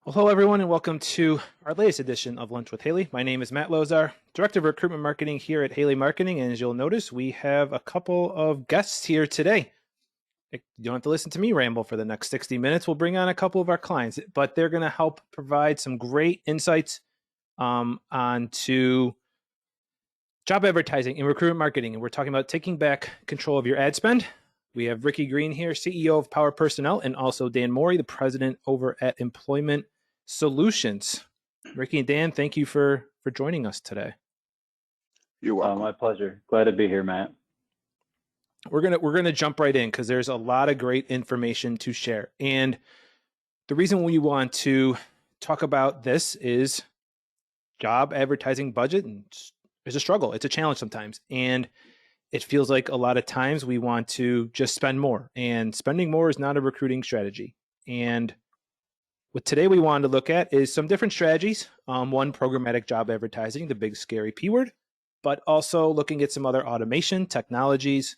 Well, hello, everyone, and welcome to our latest edition of Lunch with Haley. My name is Matt Lozar, Director of Recruitment Marketing here at Haley Marketing, and as you'll notice, we have a couple of guests here today. You don't have to listen to me ramble for the next 60 minutes. We'll bring on a couple of our clients, but they're going to help provide some great insights onto job advertising and recruitment marketing, and we're talking about taking back control of your ad spend. We have Rickey Green here, CEO of Power Personnel, and also Dan Mori, the president over at Employment Solutions. Rickey and Dan, thank you for joining us today. You're welcome. My pleasure. Glad to be here, Matt. We're gonna jump right in because there's a lot of great information to share. And the reason we want to talk about this is job advertising budget is a struggle. It's a challenge sometimes. And it feels like a lot of times we want to just spend more, and spending more is not a recruiting strategy. And what today we wanted to look at is some different strategies. One, programmatic job advertising, the big scary P word, but also looking at some other automation technologies.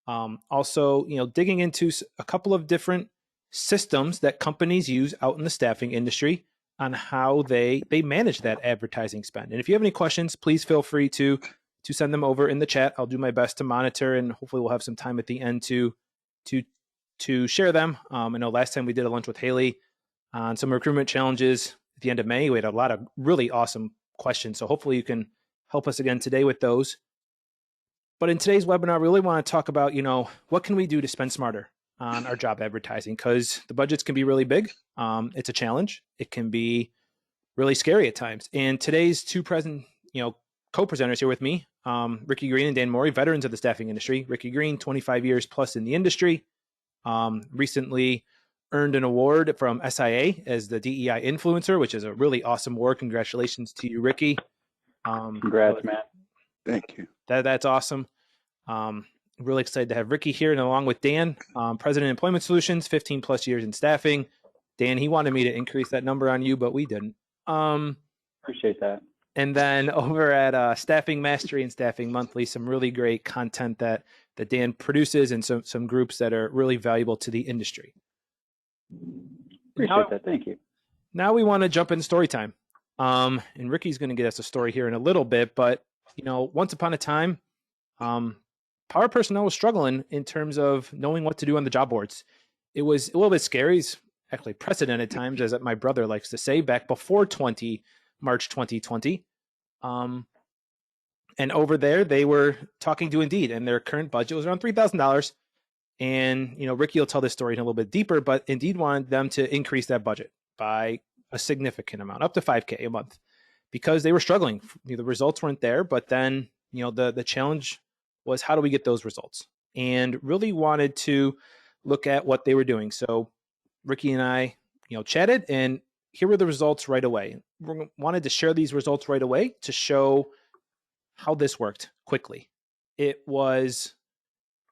Also, digging into a couple of different systems that companies use out in the staffing industry on how they manage that advertising spend. And if you have any questions, please feel free to send them over in the chat. I'll do my best to monitor, and hopefully we'll have some time at the end to share them. I know last time we did a lunch with Haley on some recruitment challenges at the end of May. We had a lot of really awesome questions. So hopefully you can help us again today with those. But in today's webinar, we really want to talk about, what can we do to spend smarter on our job advertising? Because the budgets can be really big. It's a challenge. It can be really scary at times. And today's two co-presenters here with me, Rickey Green and Dan Mori, veterans of the staffing industry. Rickey Green, 25 years plus in the industry, recently earned an award from SIA as the DEI influencer, which is a really awesome award. Congratulations to you, Rickey. Congrats, Matt. Thank you. That's awesome. Really excited to have Rickey here, and along with Dan, President of Employment Solutions, 15 plus years in staffing. Dan, he wanted me to increase that number on you, but we didn't. Appreciate that. And then over at Staffing Mastery and Staffing Monthly, some really great content that Dan produces, and some groups that are really valuable to the industry. Appreciate that. Thank you. Now we want to jump in story time. And Rickey's going to get us a story here in a little bit, but once upon a time, Power Personnel was struggling in terms of knowing what to do on the job boards. It was a little bit scary. It's actually precedented times, as my brother likes to say, back before March 2020. And over there, they were talking to Indeed, and their current budget was around $3,000. And, Rickey will tell this story in a little bit deeper, but Indeed wanted them to increase that budget by a significant amount, up to $5,000 a month, because they were struggling. The results weren't there, but then, the challenge was, how do we get those results? And really wanted to look at what they were doing. So Rickey and I, chatted, and here were the results right away. We wanted to share these results right away to show how this worked quickly. It was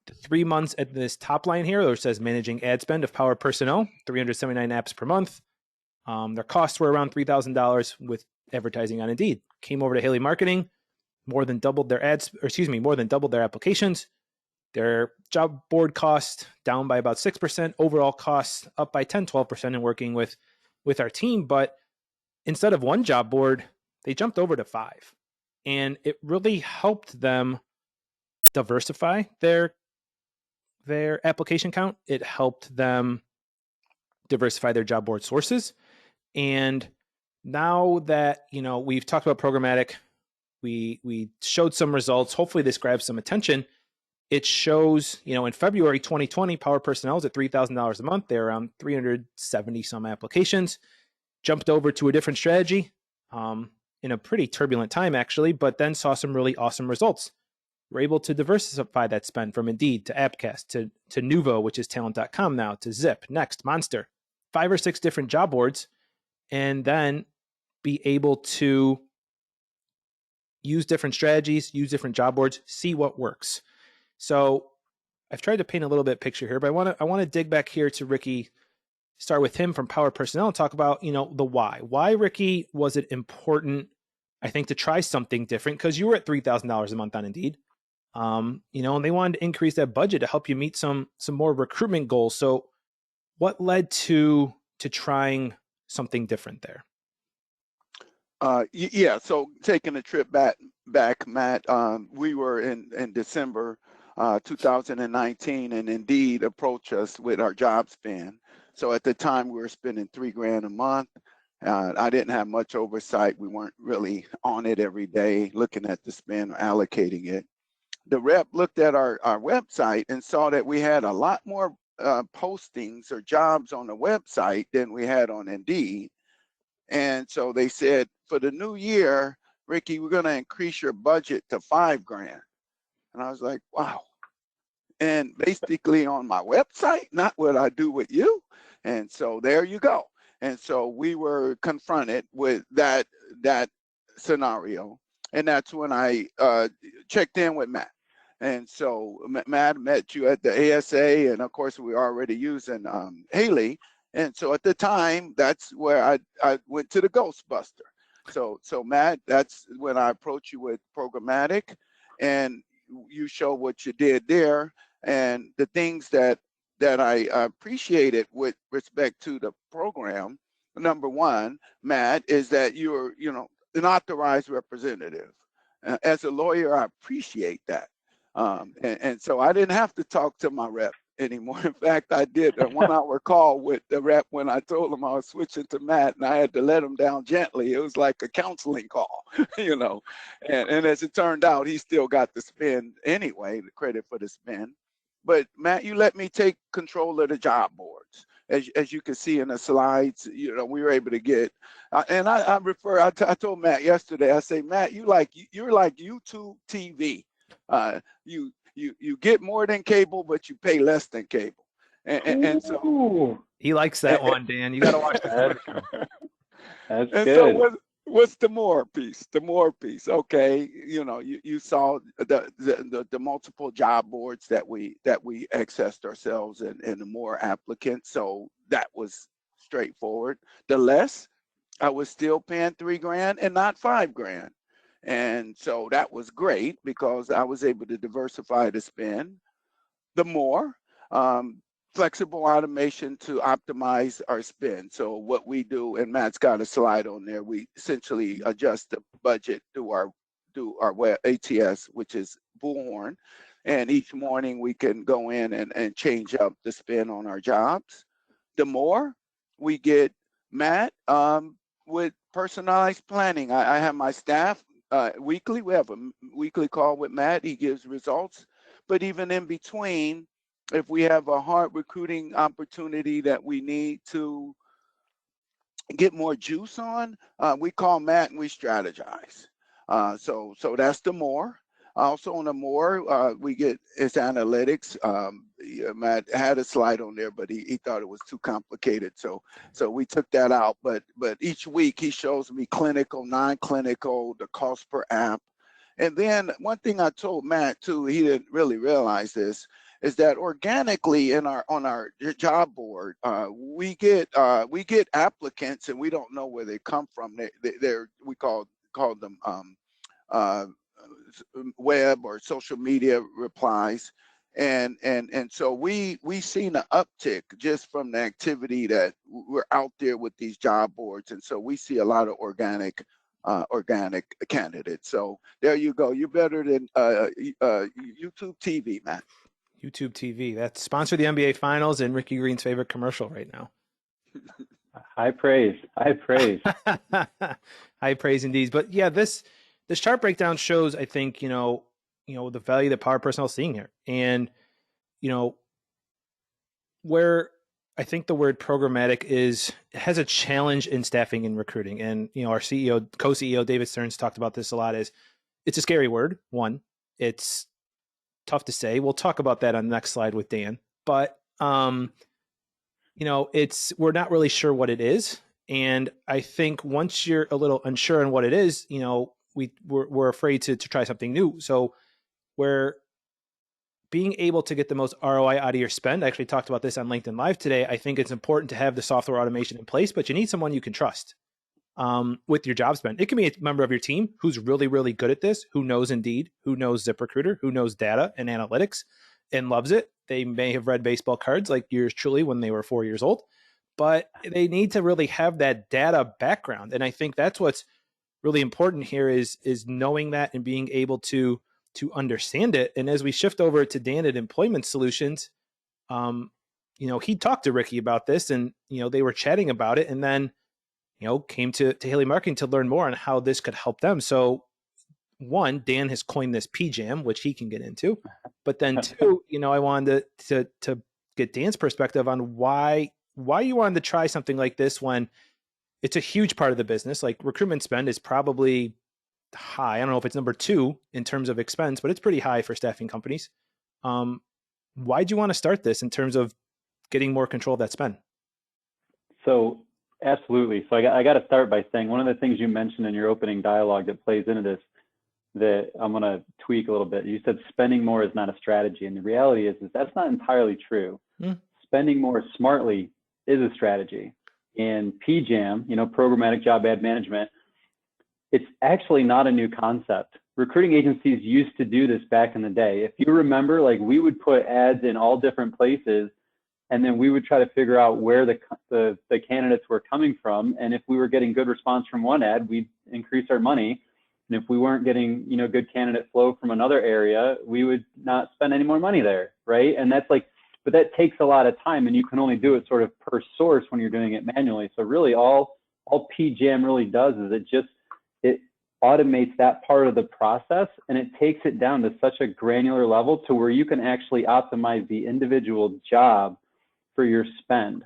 the 3 months at this top line here, where it says managing ad spend of Power Personnel, 379 apps per month. Their costs were around $3,000 with advertising on Indeed. Came over to Haley Marketing, more than doubled their applications. Their job board cost down by about 6%, overall costs up by 10-12% in working with our team. But instead of one job board, they jumped over to 5. And it really helped them diversify their application count. It helped them diversify their job board sources. And now that, we've talked about programmatic, we showed some results. Hopefully this grabs some attention. It shows, in February 2020, Power Personnel is at $3,000 a month. They're around 370 some applications. Jumped over to a different strategy in a pretty turbulent time, actually, but then saw some really awesome results. We're able to diversify that spend from Indeed to Appcast to Nuvo, which is Talent.com now, to Zip, Next, Monster, 5 or 6 different job boards, and then be able to use different strategies, use different job boards, see what works. So I've tried to paint a little bit picture here, but I want to dig back here to Rickey, start with him from Power Personnel, and talk about, the why. Why, Rickey, was it important, I think, to try something different? Because you were at $3,000 a month on Indeed. And they wanted to increase that budget to help you meet some more recruitment goals. So what led to trying something different there? Yeah. So taking a trip back, Matt, we were in December 2019, and Indeed approached us with our job spend. So at the time, we were spending $3,000 a month. I didn't have much oversight. We weren't really on it every day, looking at the spend or allocating it. The rep looked at our website and saw that we had a lot more postings or jobs on the website than we had on Indeed. And so they said, for the new year, Rickey, we're going to increase your budget to $5,000. And I was like, wow. And basically on my website, not what I do with you. And so there you go. And so we were confronted with that scenario. And that's when I checked in with Matt. And so Matt met you at the ASA, and of course we were already using Haley. And so at the time, that's where I went to the Ghostbuster. So Matt, that's when I approached you with programmatic, and you show what you did there. And the things that I appreciated with respect to the program, number one, Matt, is that you're an authorized representative. As a lawyer, I appreciate that. And so I didn't have to talk to my rep anymore. In fact, I did a 1-hour call with the rep when I told him I was switching to Matt, and I had to let him down gently. It was like a counseling call, And as it turned out, he still got the spin anyway, the credit for the spin. But Matt, you let me take control of the job boards. As you can see in the slides, we were able to get, and I told Matt yesterday, I say, Matt, you're like YouTube TV. You get more than cable, but you pay less than cable. And so he likes that one, Dan. You got to watch that. That's and good. So what's the more piece? The more piece. Okay, you saw the multiple job boards that we accessed ourselves and the more applicants. So that was straightforward. The less, I was still paying $3,000 and not $5,000. And so that was great because I was able to diversify the spend. The more, flexible automation to optimize our spend. So what we do, and Matt's got a slide on there, we essentially adjust the budget through our web ATS, which is Bullhorn. And each morning we can go in and change up the spend on our jobs. The more we get, Matt, with personalized planning. I have my staff weekly. We have a weekly call with Matt. He gives results. But even in between, if we have a hard recruiting opportunity that we need to get more juice on, we call Matt and we strategize. So that's the more. Also on the more, we get his analytics. Matt had a slide on there, but he thought it was too complicated. So we took that out. But each week he shows me clinical, non-clinical, the cost per app. And then one thing I told Matt too, he didn't really realize this, is that organically on our job board, we get applicants and we don't know where they come from. We call them web or social media replies, and so we seen an uptick just from the activity that we're out there with these job boards, and so we see a lot of organic candidates. So there you go. You're better than YouTube TV, Matt. YouTube TV. That's sponsored the NBA Finals and Rickey Green's favorite commercial right now. High praise. High praise. High praise indeed. But yeah, this chart breakdown shows, I think, the value that Power Personnel is seeing here. And, where I think the word programmatic has a challenge in staffing and recruiting. And, our co-CEO, David Stearns, talked about this a lot, is it's a scary word. One, it's tough to say. We'll talk about that on the next slide with Dan. But, we're not really sure what it is. And I think once you're a little unsure on what it is, we're afraid to try something new. So we're being able to get the most ROI out of your spend. I actually talked about this on LinkedIn Live today. I think it's important to have the software automation in place, but you need someone you can trust with your job spend. It can be a member of your team who's really, really good at this, who knows Indeed, who knows ZipRecruiter, who knows data and analytics and loves it. They may have read baseball cards like yours truly when they were 4 years old. but they need to really have that data background. And I think that's what's really important here is knowing that and being able to understand it. And as we shift over to Dan at Employment Solutions, he talked to Rickey about this, and they were chatting about it, and then came to Haley Marketing to learn more on how this could help them. So one, Dan has coined this PJAM, which he can get into, but then two, I wanted to get Dan's perspective on why you wanted to try something like this when it's a huge part of the business. Like, recruitment spend is probably high. I don't know if it's number 2 in terms of expense, but it's pretty high for staffing companies. Why'd you want to start this in terms of getting more control of that spend? So absolutely. So I got to start by saying one of the things you mentioned in your opening dialogue that plays into this, that I'm going to tweak a little bit. You said spending more is not a strategy. And the reality is that's not entirely true. Spending more smartly is a strategy. And PJAM, programmatic job ad management, it's actually not a new concept. Recruiting agencies used to do this back in the day. If you remember, like, we would put ads in all different places, and then we would try to figure out where the candidates were coming from. And if we were getting good response from one ad, we'd increase our money. And if we weren't getting, good candidate flow from another area, we would not spend any more money there, right? And that's like, but that takes a lot of time, and you can only do it sort of per source when you're doing it manually. So really all PJAM really does is it automates that part of the process, and it takes it down to such a granular level to where you can actually optimize the individual job for your spend.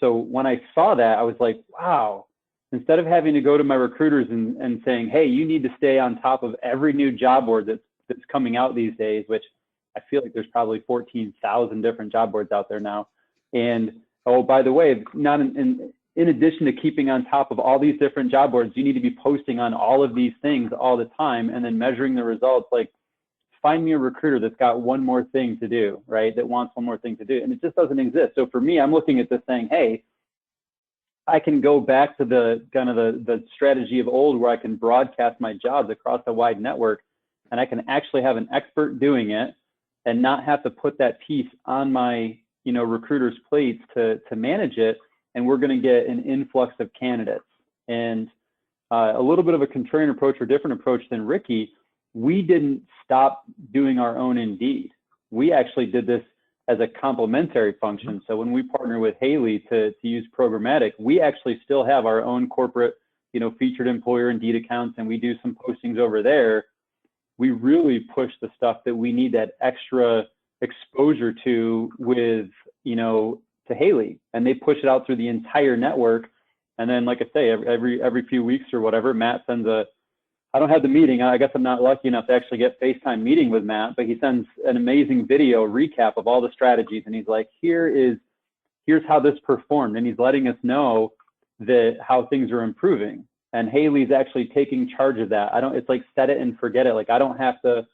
So when I saw that, I was like, wow, instead of having to go to my recruiters and saying, hey, you need to stay on top of every new job board that's coming out these days, which I feel like there's probably 14,000 different job boards out there now. And, oh, by the way, not in addition to keeping on top of all these different job boards, you need to be posting on all of these things all the time and then measuring the results. Like, find me a recruiter that's got one more thing to do, right? That wants one more thing to do. And it just doesn't exist. So for me, I'm looking at this saying, hey, I can go back to the kind of the strategy of old where I can broadcast my jobs across a wide network, and I can actually have an expert doing it and not have to put that piece on my, recruiter's plates to manage it. And we're going to get an influx of candidates. And a little bit of a contrarian approach or different approach than Rickey, we didn't stop doing our own Indeed. We actually did this as a complementary function. So when we partner with Haley to use programmatic, we actually still have our own corporate, featured employer Indeed accounts, and we do some postings over there. We really push the stuff that we need that extra exposure to with, to Haley, and they push it out through the entire network. And then, like I say, every few weeks or whatever, Matt sends I don't have the meeting. I guess I'm not lucky enough to actually get FaceTime meeting with Matt, but he sends an amazing video recap of all the strategies. And he's like, here's how this performed. And he's letting us know how things are improving. And Haley's actually taking charge of that. It's like set it and forget it. Like, I don't have to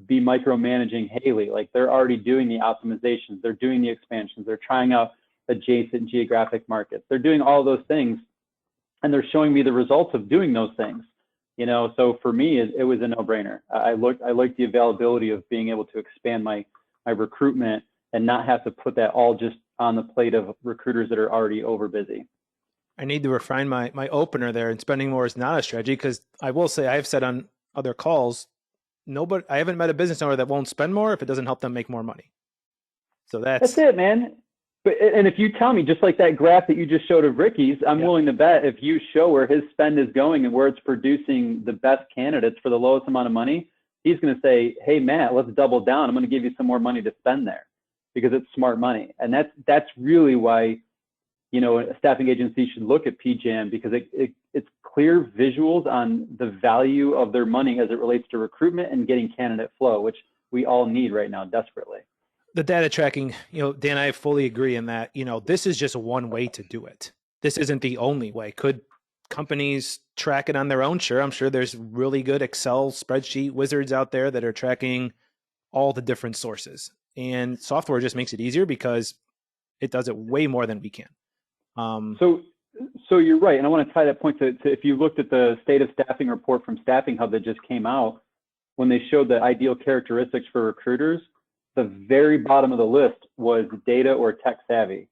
be micromanaging Haley. Like, they're already doing the optimizations. They're doing the expansions. They're trying out adjacent geographic markets. They're doing all those things, and they're showing me the results of doing those things. So for me, it was a no-brainer. I liked the availability of being able to expand my recruitment and not have to put that all just on the plate of recruiters that are already over busy. I need to refine my opener there, and spending more is not a strategy, because I will say, I've said on other calls, I haven't met a business owner that won't spend more if it doesn't help them make more money. So that's it, man. And if you tell me, just like that graph that you just showed of Rickey's, I'm willing to bet if you show where his spend is going and where it's producing the best candidates for the lowest amount of money, he's going to say, hey, Matt, let's double down. I'm going to give you some more money to spend there, because it's smart money. And that's really why, a staffing agency should look at PJAM, because it's clear visuals on the value of their money as it relates to recruitment and getting candidate flow, which we all need right now desperately. The data tracking, Dan, I fully agree in that, this is just one way to do it. This isn't the only way. Could companies track it on their own? Sure. I'm sure there's really good Excel spreadsheet wizards out there that are tracking all the different sources, and software just makes it easier because it does it way more than we can. So you're right. And I want to tie that point to if you looked at the state of staffing report from Staffing Hub that just came out, when they showed the ideal characteristics for recruiters, the very bottom of the list was data or tech savvy.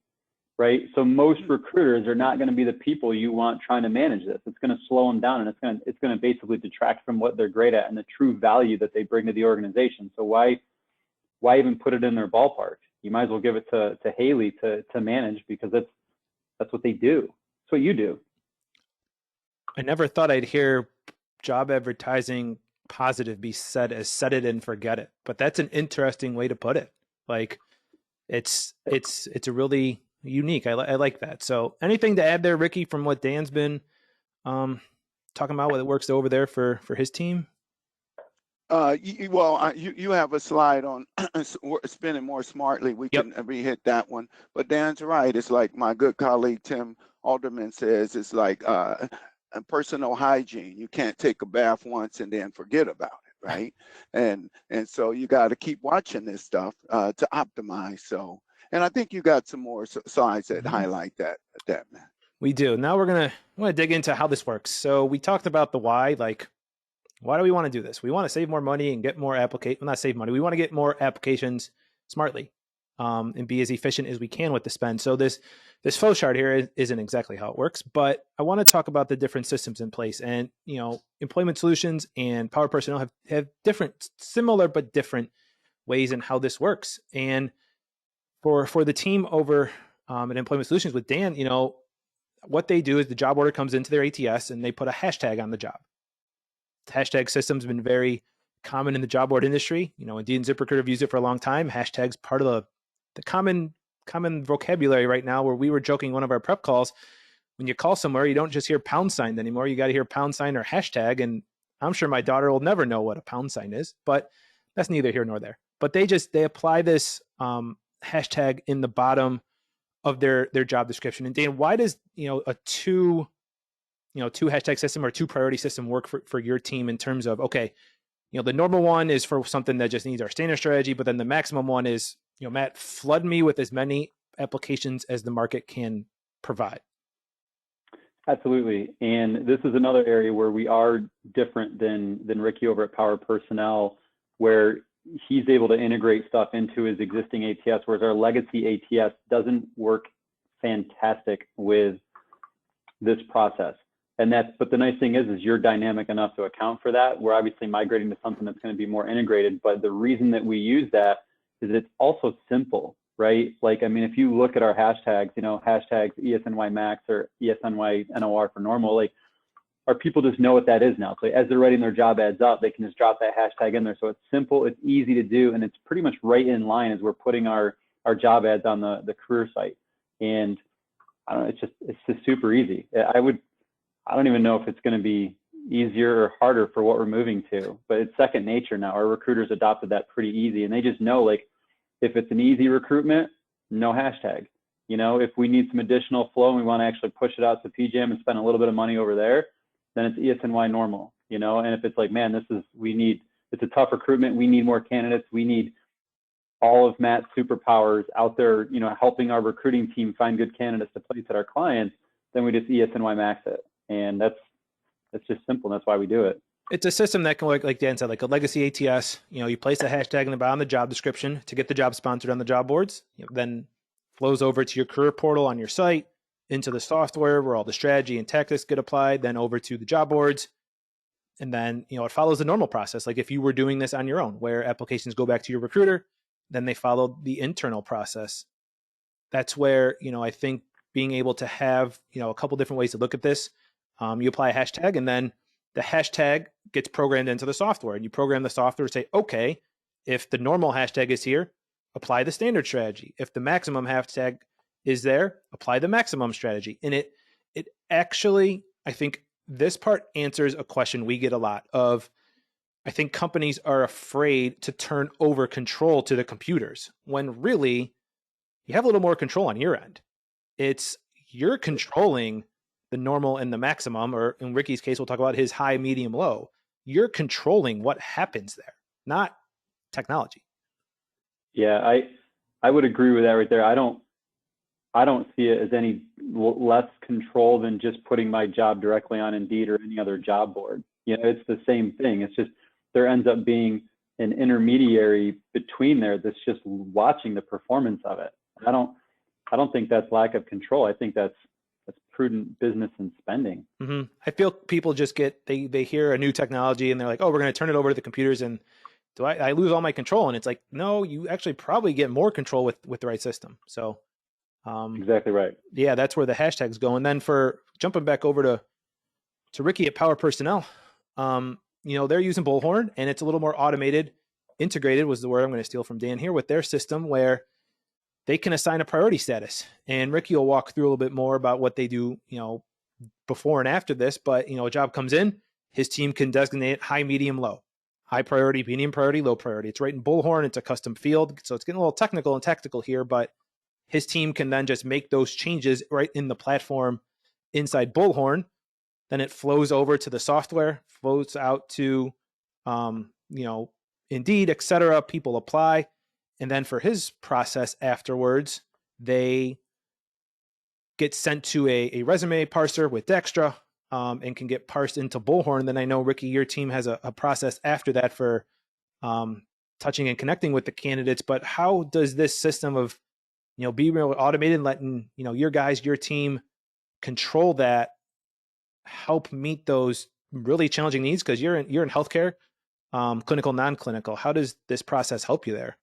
right? So most recruiters are not going to be the people you want trying to manage this. It's going to slow them down, and it's going to basically detract from what they're great at and the true value that they bring to the organization. So why even put it in their ballpark? You might as well give it to Haley to manage, because that's what they do. That's what you do. I never thought I'd hear job advertising positive be said as set it and forget it, but that's an interesting way to put it. Like it's a really unique. I like that. So anything to add there, Rickey, from what Dan's been talking about, what it works over there for his team? You have a slide on spending more smartly. We can re-hit that one. But Dan's right. It's like my good colleague Tim Alderman says, it's like personal hygiene. You can't take a bath once and then forget about it, right? and so you got to keep watching this stuff to optimize. So, and I think you got some more slides that highlight that, man. We do. Now we're gonna dig into how this works. So we talked about the why, like, why do we want to do this? We want to save more money and get more not save money. We want to get more applications smartly and be as efficient as we can with the spend. So this flow chart here isn't exactly how it works, but I want to talk about the different systems in place. And, Employment Solutions and Power Personnel have different, similar but different ways in how this works. And for the team over at Employment Solutions with Dan, what they do is the job order comes into their ATS and they put a hashtag on the job. The hashtag system's been very common in the job board industry. Indeed and ZipRecruiter have used it for a long time. Hashtags part of the common vocabulary right now, where we were joking one of our prep calls, when you call somewhere, you don't just hear £sign anymore. You got to hear £sign or hashtag. And I'm sure my daughter will never know what a £sign is, but that's neither here nor there. But they apply this hashtag in the bottom of their job description. And Dan, why does a two hashtag system or two priority system work for your team in terms of, okay, the normal one is for something that just needs our standard strategy, but then the maximum one is, Matt, flood me with as many applications as the market can provide. Absolutely. And this is another area where we are different than Rickey over at Power Personnel, where he's able to integrate stuff into his existing ATS, whereas our legacy ATS doesn't work fantastic with this process. But the nice thing is you're dynamic enough to account for that. We're obviously migrating to something that's going to be more integrated, but the reason that we use that is it's also simple, right? Like, I mean, if you look at our hashtags, hashtags ESNY max or ESNY NOR for normal, like, our people just know what that is now. So as they're writing their job ads up, they can just drop that hashtag in there. So it's simple, it's easy to do, and it's pretty much right in line as we're putting our job ads on the career site. And I don't know, it's just super easy. I don't even know if it's going to be easier or harder for what we're moving to, but it's second nature now. Our recruiters adopted that pretty easy, and they just know, like, if it's an easy recruitment, no hashtag. If we need some additional flow and we want to actually push it out to PJM and spend a little bit of money over there, then it's ESNY normal, and if it's like, man, it's a tough recruitment, we need more candidates, we need all of Matt's superpowers out there, helping our recruiting team find good candidates to place at our clients, then we just ESNY max it. And that's just simple. And that's why we do it. It's a system that can work, like Dan said, like a legacy ATS. You place a hashtag in the bottom of the job description to get the job sponsored on the job boards, then flows over to your career portal on your site, into the software where all the strategy and tactics get applied, then over to the job boards. And then, it follows the normal process. Like if you were doing this on your own, where applications go back to your recruiter, then they follow the internal process. That's where, I think being able to have, a couple different ways to look at this. You apply a hashtag, and then the hashtag gets programmed into the software, and you program the software to say, okay, if the normal hashtag is here, apply the standard strategy. If the maximum hashtag is there, apply the maximum strategy. And it actually, I think this part answers a question we get a lot of, I think companies are afraid to turn over control to the computers, when really you have a little more control on your end. You're controlling the normal and the maximum, or in Rickey's case, we'll talk about his high, medium, low. You're controlling what happens there, not technology. Yeah, I would agree with that right there. I don't see it as any less control than just putting my job directly on Indeed or any other job board. It's the same thing. It's just there ends up being an intermediary between there that's just watching the performance of it. I I don't think that's lack of control. I think that's prudent business and spending. Mm-hmm. I feel people just they hear a new technology and they're like, oh, we're going to turn it over to the computers, and do I lose all my control? And it's like, no, you actually probably get more control with the right system. So Exactly right. yeah, that's where the hashtags go. And then for jumping back over to Rickey at Power Personnel, they're using Bullhorn, and it's a little more automated. Integrated was the word I'm going to steal from Dan here, with their system where they can assign a priority status. And Rickey will walk through a little bit more about what they do, before and after this. But, a job comes in, his team can designate high, medium, low, high priority, medium priority, low priority. It's right in Bullhorn. It's a custom field. So it's getting a little technical and tactical here, but his team can then just make those changes right in the platform inside Bullhorn. Then it flows over to the software, flows out to, Indeed, etc. People apply. And then for his process afterwards, they get sent to a resume parser with Dextra, and can get parsed into Bullhorn. Then I know, Rickey, your team has a process after that for touching and connecting with the candidates. But how does this system of, be real automated, letting, your team control that, help meet those really challenging needs? Because you're in healthcare, clinical, non-clinical. How does this process help you there?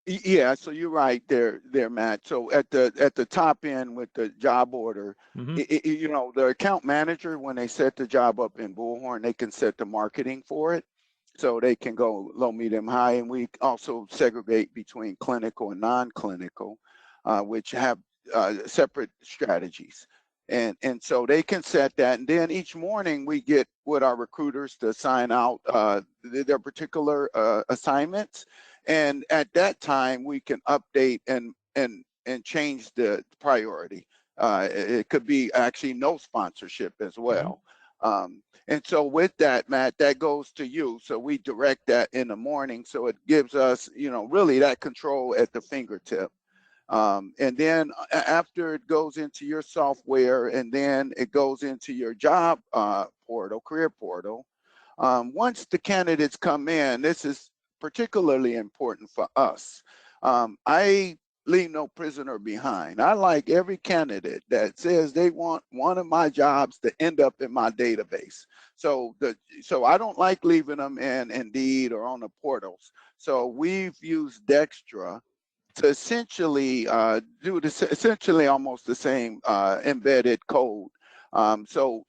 Yeah, so you're right there, Matt. So at the top end with the job order, Mm-hmm. The account manager, when they set the job up in Bullhorn, they can set the marketing for it. So they can go low, medium, high, and we also segregate between clinical and non-clinical, which have separate strategies. And so they can set that, and then each morning we get with our recruiters to sign out their particular assignments. And at that time, we can update and change the priority. It could be actually no sponsorship as well. Mm-hmm. And so with that, Matt, that goes to you. So we direct that in the morning. So it gives us, really that control at the fingertip. And then after it goes into your software, and then it goes into your job portal, career portal. Once the candidates come in, this is particularly important for us. I leave no prisoner behind. I like every candidate that says they want one of my jobs to end up in my database. So I don't like leaving them in Indeed or on the portals. So we've used Dextra to essentially do this, essentially almost the same embedded code. So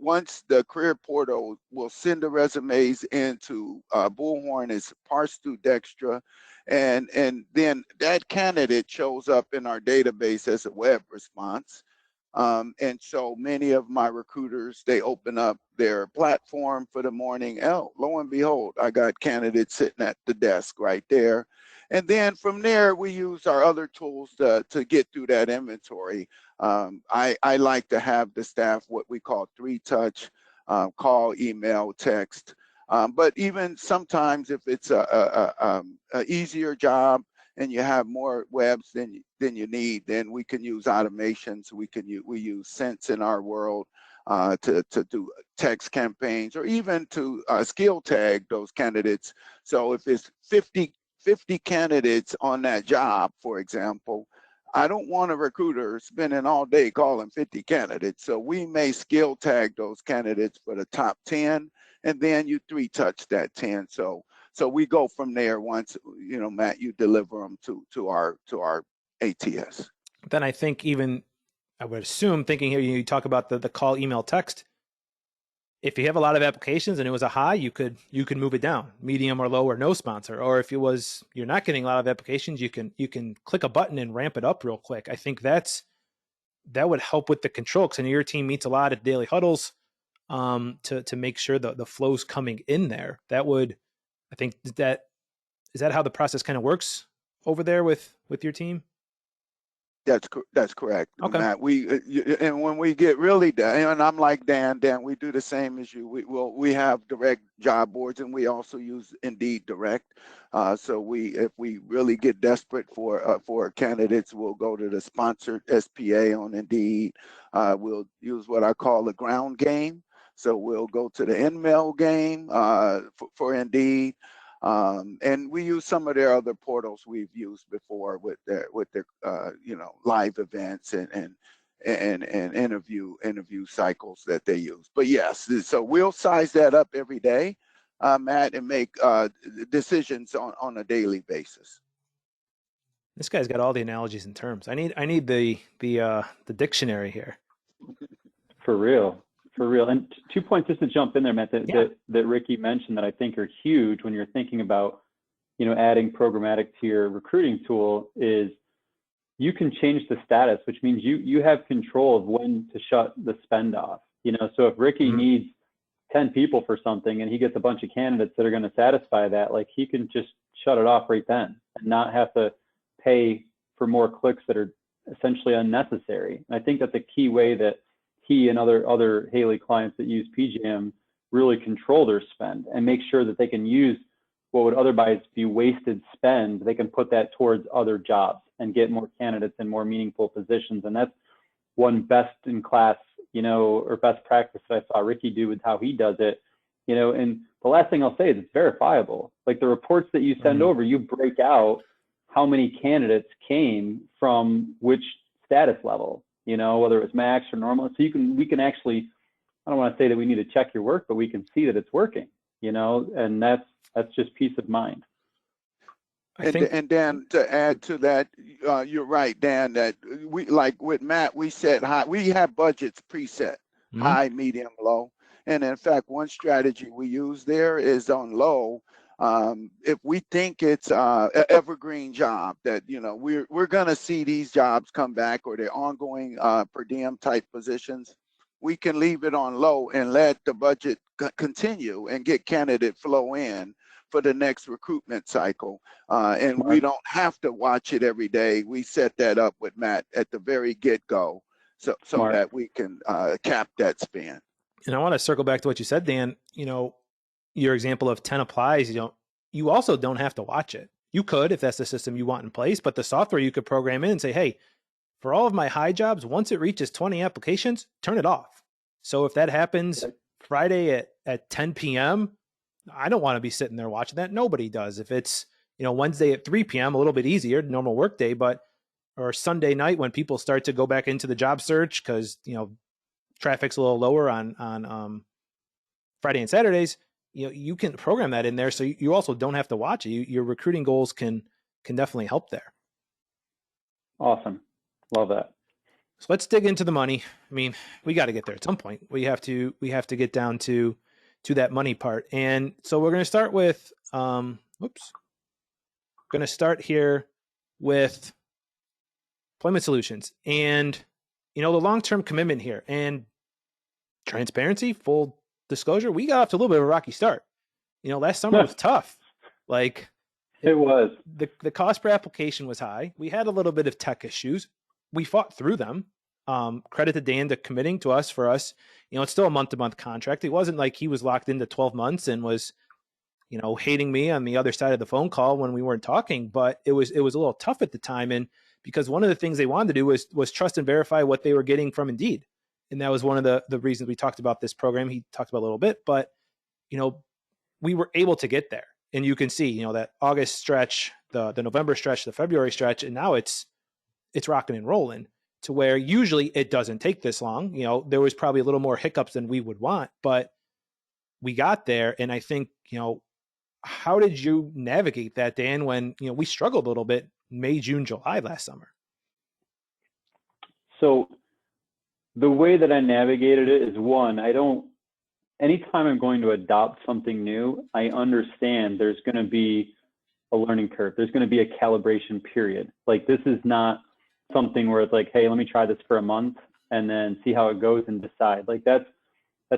once the career portal will send the resumes into Bullhorn, is parsed through Dextra, and then that candidate shows up in our database as a web response. And so many of my recruiters, they open up their platform for the morning. Oh, lo and behold, I got candidates sitting at the desk right there. And then from there, we use our other tools to get through that inventory. I like to have the staff what we call 3-touch, call, email, text. But even sometimes if it's a easier job and you have more webs than you need, then we can use automations. We use Sense in our world to do text campaigns, or even to skill tag those candidates. So if it's 50 candidates on that job, for example, I don't want a recruiter spending all day calling 50 candidates. So we may skill tag those candidates for the top 10, and then you 3-touch that 10. So we go from there once, Matt, you deliver them to our ATS. Then I think I would assume, thinking here, you talk about the call, email, text. If you have a lot of applications and it was a high, you could move it down, medium or low, or no sponsor. Or if you're not getting a lot of applications, you can click a button and ramp it up real quick. I think that would help with the control, because I know your team meets a lot at daily huddles to make sure the flow's coming in there. That would, I think, is that how the process kind of works over there with your team? That's correct, okay. Matt. And when we get really down, and I'm like Dan, we do the same as you. We have direct job boards, and we also use Indeed Direct. So if we really get desperate for candidates, we'll go to the sponsored SPA on Indeed. We'll use what I call the ground game. So we'll go to the InMail game for Indeed. And we use some of their other portals we've used before with their you know, live events and interview cycles that they use. But yes, so we'll size that up every day, Matt, and make decisions on a daily basis. This guy's got all the analogies and terms. I need the dictionary here. For real. And 2 points just to jump in there, Matt, that Rickey mentioned that I think are huge when you're thinking about, you know, adding programmatic to your recruiting tool is you can change the status, which means you have control of when to shut the spend off. You know, so if Rickey needs 10 people for something and he gets a bunch of candidates that are going to satisfy that, like he can just shut it off right then and not have to pay for more clicks that are essentially unnecessary. And I think that's a key way that he and other Haley clients that use PJM really control their spend and make sure that they can use what would otherwise be wasted spend. They can put that towards other jobs and get more candidates in more meaningful positions. And that's one best in class, you know, or best practice that I saw Rickey do with how he does it, you know. And the last thing I'll say is it's verifiable. Like the reports that you send over, you break out how many candidates came from which status level, you know, whether it was max or normal. So we can actually, I don't want to say that we need to check your work, but we can see that it's working, you know, and that's just peace of mind. And Dan, to add to that, you're right, Dan, that we, like with Matt, we set high, we have budgets preset, high, medium, low. And in fact, one strategy we use there is on low. If we think it's an evergreen job that, you know, we're going to see these jobs come back, or they're ongoing per diem type positions, we can leave it on low and let the budget continue and get candidate flow in for the next recruitment cycle. And we don't have to watch it every day. We set that up with Matt at the very get-go so that we can cap that spend. And I want to circle back to what you said, Dan. You know, your example of 10 applies, you also don't have to watch it. You could, if that's the system you want in place, but the software you could program in and say, hey, for all of my high jobs, once it reaches 20 applications, turn it off. So if that happens Friday at 10 p.m., I don't want to be sitting there watching that. Nobody does. If it's, you know, Wednesday at 3 p.m., a little bit easier, normal work day, or Sunday night when people start to go back into the job search because, you know, traffic's a little lower on Friday and Saturdays, you know, you can program that in there. So you also don't have to watch it. Your recruiting goals can definitely help there. Awesome. Love that. So let's dig into the money. I mean, we got to get there at some point. We have to get down to that money part. And so we're going to start with, going to start here with employment solutions and, you know, the long-term commitment here and transparency, full disclosure. We got off to a little bit of a rocky start. You know, last summer was tough. Like it was. The cost per application was high. We had a little bit of tech issues. We fought through them. Credit to Dan to committing to us for us. You know, it's still a month-to-month contract. It wasn't like he was locked into 12 months and was, you know, hating me on the other side of the phone call when we weren't talking, but it was a little tough at the time. And because one of the things they wanted to do was trust and verify what they were getting from Indeed. And that was one of the reasons we talked about this program. He talked about a little bit, but, you know, we were able to get there. And you can see, you know, that August stretch, the November stretch, the February stretch, and now it's rocking and rolling to where usually it doesn't take this long. You know, there was probably a little more hiccups than we would want, but we got there. And I think, you know, how did you navigate that, Dan, when, you know, we struggled a little bit May, June, July last summer? So the way that I navigated it is, one, anytime I'm going to adopt something new, I understand there's going to be a learning curve. There's going to be a calibration period. Like, this is not something where it's like, hey, let me try this for a month and then see how it goes and decide. Like, that's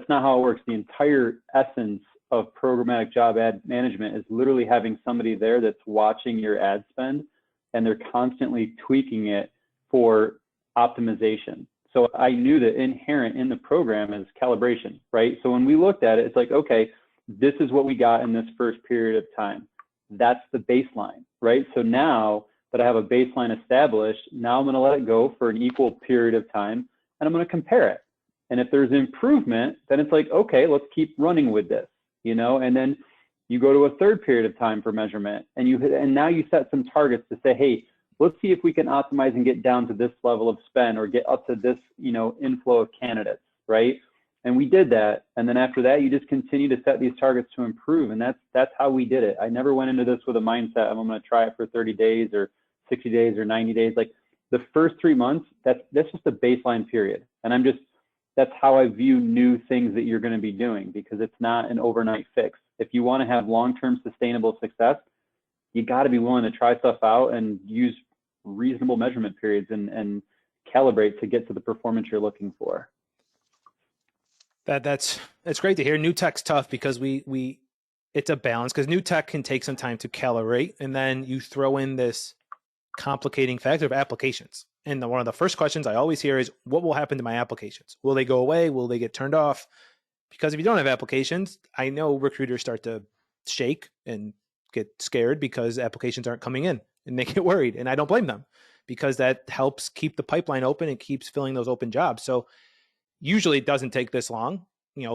not how it works. The entire essence of programmatic job ad management is literally having somebody there that's watching your ad spend, and they're constantly tweaking it for optimization. So I knew that inherent in the program is calibration, right? So when we looked at it, it's like, okay, this is what we got in this first period of time. That's the baseline, right? So now that I have a baseline established, now I'm going to let it go for an equal period of time, and I'm going to compare it. And if there's improvement, then it's like, okay, let's keep running with this, you know? And then You go to a third period of time for measurement, and now you set some targets to say, hey, let's see if we can optimize and get down to this level of spend or get up to this, inflow of candidates, right? And we did that. And then after that, you just continue to set these targets to improve. And that's how we did it. I never went into this with a mindset of I'm going to try it for 30 days or 60 days or 90 days. Like the first 3 months, that's just a baseline period. And that's how I view new things that you're going to be doing, because it's not an overnight fix. If you want to have long-term sustainable success, you got to be willing to try stuff out and use reasonable measurement periods and calibrate to get to the performance you're looking for. That's great to hear. New tech's tough because it's a balance, because new tech can take some time to calibrate, and then you throw in this complicating factor of applications. And one of the first questions I always hear is, what will happen to my applications? Will they go away? Will they get turned off? Because if you don't have applications, I know recruiters start to shake and get scared because applications aren't coming in, and they get worried. And I don't blame them, because that helps keep the pipeline open and keeps filling those open jobs. So usually it doesn't take this long.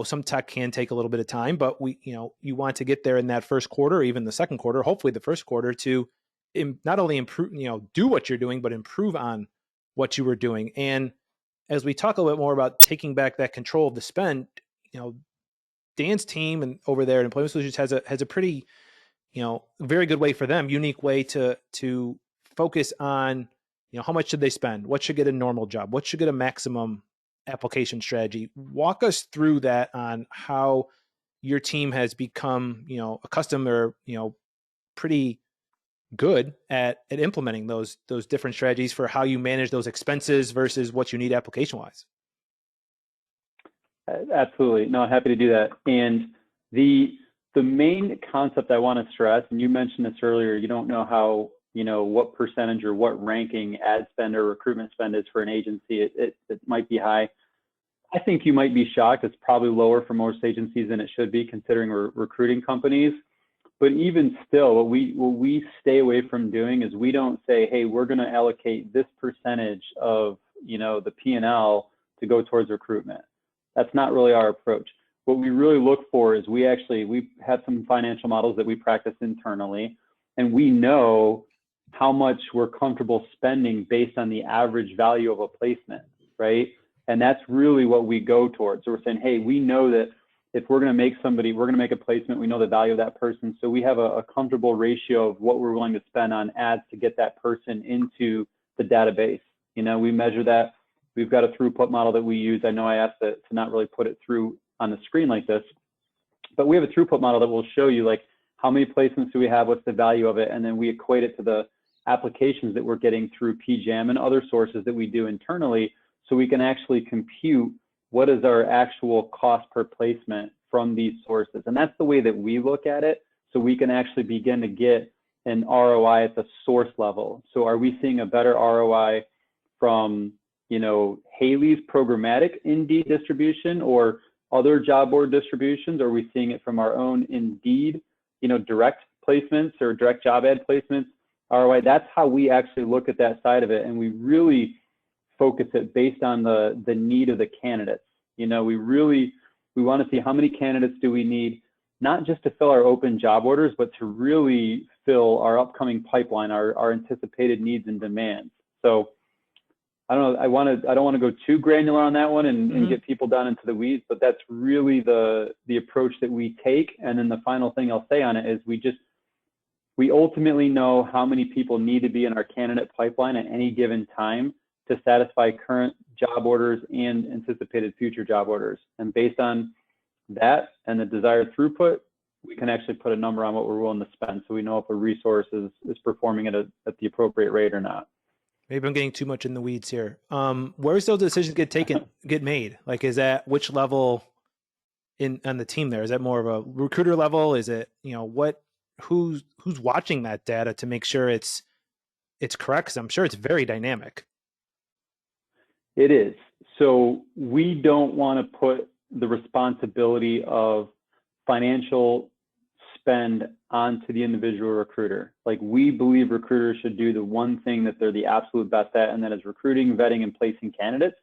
Some tech can take a little bit of time, but you want to get there in that first quarter, or even the second quarter, hopefully the first quarter, to not only improve, do what you're doing, but improve on what you were doing. And as we talk a little bit more about taking back that control of the spend, Dan's team and over there at Employment Solutions has a pretty, very good way for them, unique way to focus on, how much should they spend? What should get a normal job? What should get a maximum application strategy? Walk us through that on how your team has become, accustomed or, pretty good at implementing those different strategies for how you manage those expenses versus what you need application wise. Absolutely. No, happy to do that. And the main concept I want to stress, and you mentioned this earlier, you don't know how, what percentage or what ranking ad spend or recruitment spend is for an agency. It might be high. I think you might be shocked. It's probably lower for most agencies than it should be, considering we're recruiting companies. But even still, what we stay away from doing is we don't say, hey, we're going to allocate this percentage of, the P&L to go towards recruitment. That's not really our approach. What we really look for is we have some financial models that we practice internally, and we know how much we're comfortable spending based on the average value of a placement, right? And that's really what we go towards. So we're saying, hey, we know that if we're going to make a placement, we know the value of that person. So we have a comfortable ratio of what we're willing to spend on ads to get that person into the database. We measure that. We've got a throughput model that we use. I know I asked to not really put it through on the screen like this, but we have a throughput model that will show you like how many placements do we have, what's the value of it, and then we equate it to the applications that we're getting through PJAM and other sources that we do internally, so we can actually compute what is our actual cost per placement from these sources. And that's the way that we look at it, so we can actually begin to get an ROI at the source level. So are we seeing a better ROI from Haley's programmatic Indeed distribution or other job board distributions? Or are we seeing it from our own Indeed, direct placements or direct job ad placements ROI? That's how we actually look at that side of it. And we really focus it based on the need of the candidates. We want to see how many candidates do we need, not just to fill our open job orders, but to really fill our upcoming pipeline, our anticipated needs and demands. So I don't know, I don't want to go too granular on that one and get people down into the weeds, but that's really the approach that we take. And then the final thing I'll say on it is we ultimately know how many people need to be in our candidate pipeline at any given time to satisfy current job orders and anticipated future job orders. And based on that and the desired throughput, we can actually put a number on what we're willing to spend, so we know if a resource is performing at the appropriate rate or not. Maybe I'm getting too much in the weeds here. Where's those decisions get made? Like, is that which level on the team there? Is that more of a recruiter level? Is it, who's watching that data to make sure it's correct? Because I'm sure it's very dynamic. It is. So we don't want to put the responsibility of financial spend onto the individual recruiter. Like, we believe recruiters should do the one thing that they're the absolute best at, and that is recruiting, vetting, and placing candidates.